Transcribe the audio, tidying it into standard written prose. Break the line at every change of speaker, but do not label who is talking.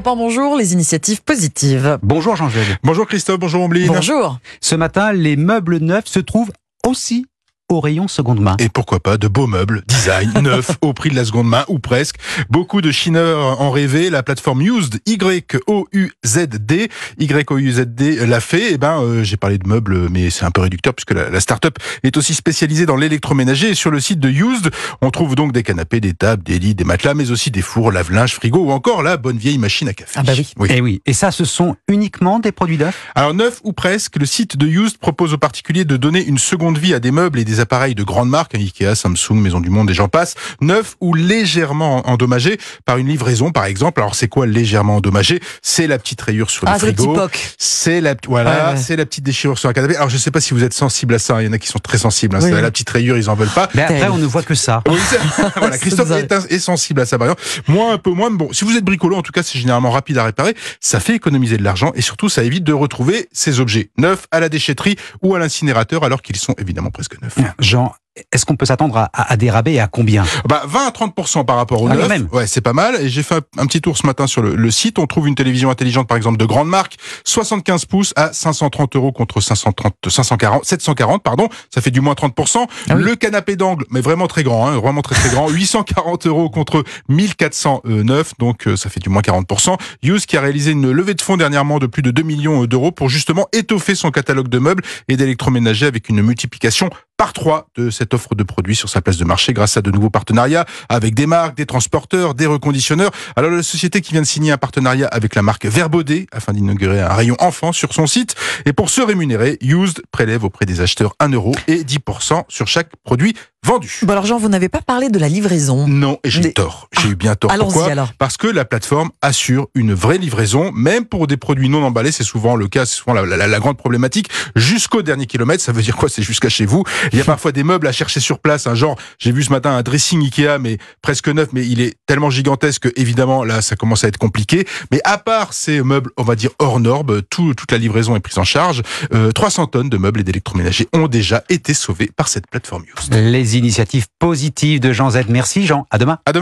Europe 1, bonjour, les initiatives positives.
Bonjour Jean-Jacques.
Bonjour Christophe, bonjour Ombline.
Bonjour.
Ce matin, les meubles neufs se trouvent aussi au rayon seconde main.
Et pourquoi pas de beaux meubles, design, neufs, au prix de la seconde main, ou presque. Beaucoup de chineurs en rêvaient. La plateforme Used, Y-O-U-Z-D, l'a fait. J'ai parlé de meubles, mais c'est un peu réducteur puisque la start-up est aussi spécialisée dans l'électroménager. Et sur le site de Used, on trouve donc des canapés, des tables, des lits, des matelas, mais aussi des fours, lave-linge, frigo ou encore la bonne vieille machine à café.
Ah bah oui.
Et oui. Et ça, ce sont uniquement des produits neufs?
Alors neuf ou presque, le site de Used propose aux particuliers de donner une seconde vie à des meubles et des appareils de grandes marques, Ikea, Samsung, Maison du Monde et j'en passe, neufs ou légèrement endommagés par une livraison par exemple. Alors c'est quoi légèrement endommagé? C'est la petite rayure sur le frigo. C'est la c'est la petite déchirure sur un canapé. Alors je sais pas si vous êtes sensible à ça, il y en a qui sont très sensibles, c'est la petite rayure, ils en veulent pas.
Mais après on ne voit que ça.
Oui, voilà, Christophe est sensible à ça par exemple. Moi un peu moins, mais bon, si vous êtes bricolo en tout cas, c'est généralement rapide à réparer, ça fait économiser de l'argent et surtout ça évite de retrouver ces objets neufs à la déchetterie ou à l'incinérateur alors qu'ils sont évidemment presque neufs.
Jean, est-ce qu'on peut s'attendre à des rabais et à combien?
20 à 30% par rapport au neuf.
Même.
Ouais, c'est pas mal. Et j'ai fait un petit tour ce matin sur le site. On trouve une télévision intelligente, par exemple, de grande marque, 75 pouces à 530 € contre 740, pardon. Ça fait du moins 30%.
Ah oui.
Le canapé d'angle, mais vraiment très grand, vraiment très très grand, 840 € contre 1409. Donc, ça fait du moins 40%. Used qui a réalisé une levée de fonds dernièrement de plus de 2 millions d'euros pour justement étoffer son catalogue de meubles et d'électroménagers avec une multiplication par 3 de cette offre de produits sur sa place de marché grâce à de nouveaux partenariats avec des marques, des transporteurs, des reconditionneurs. Alors la société qui vient de signer un partenariat avec la marque Verbaudet afin d'inaugurer un rayon enfant sur son site. Et pour se rémunérer, Used prélève auprès des acheteurs 1 € et 10% sur chaque produit vendu.
Bon alors Jean, vous n'avez pas parlé de la livraison.
Non, et j'ai tort. J'ai eu bien tort. Pourquoi ?
Alors.
Parce que la plateforme assure une vraie livraison, même pour des produits non emballés. C'est souvent le cas, c'est souvent la grande problématique. Jusqu'au dernier kilomètre, ça veut dire quoi? C'est jusqu'à chez vous. Il y a parfois des meubles à chercher sur place. Genre, j'ai vu ce matin un dressing Ikea, mais presque neuf, mais il est tellement gigantesque que, évidemment, là, ça commence à être compliqué. Mais à part ces meubles, on va dire hors normes, toute la livraison est prise en charge. 300 tonnes de meubles et d'électroménagers ont déjà été sauvés par cette plateforme Used.
Les initiatives positives de Jean Z. Merci Jean, à demain.
À demain.